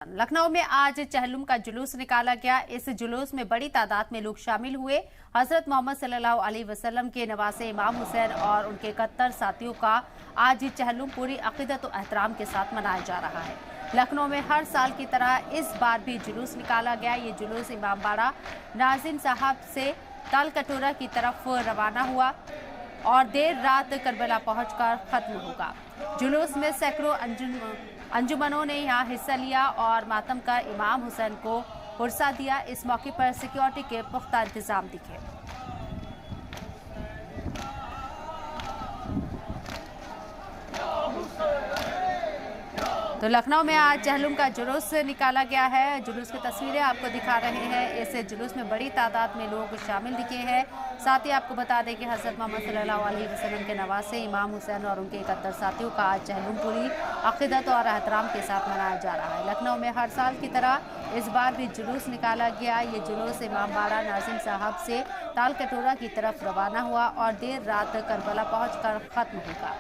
लखनऊ में आज चहलुम का जुलूस निकाला गया। इस जुलूस में बड़ी तादाद में लोग शामिल हुए। हजरत मोहम्मद सल्लल्लाहु अलैहि वसल्लम के नवासे इमाम हुसैन और उनके 71 साथियों का आज चहलुम पूरी अकीदत और एहतराम के साथ मनाया जा रहा है। लखनऊ में हर साल की तरह इस बार भी जुलूस निकाला गया। ये जुलूस इमामबाड़ा नाजिम साहब से तालकटोरा की तरफ रवाना हुआ और देर रात करबला पहुंचकर खत्म होगा। जुलूस में सैकड़ों अंजुमनों ने यहां हिस्सा लिया और मातम का इमाम हुसैन को पुरसा दिया। इस मौके पर सिक्योरिटी के पुख्ता इंतजाम दिखे। तो लखनऊ में आज चहलुम का जुलूस निकाला गया है। जुलूस की तस्वीरें आपको दिखा रहे हैं। इस जुलूस में बड़ी तादाद में लोग शामिल दिखे हैं। साथ ही आपको बता दें कि हजरत मोहम्मद सल्लल्लाहु अलैहि वसल्लम के नवासे इमाम हुसैन और उनके 71 साथियों का आज चहलुम पूरी अकीदत और एहतराम के साथ मनाया जा रहा है। लखनऊ में हर साल की तरह इस बार भी जुलूस निकाला गया। ये जुलूस इमामबाड़ा नाजिम साहब से तालकटोरा की तरफ रवाना हुआ और देर रात करबला पहुंचकर खत्म होगा।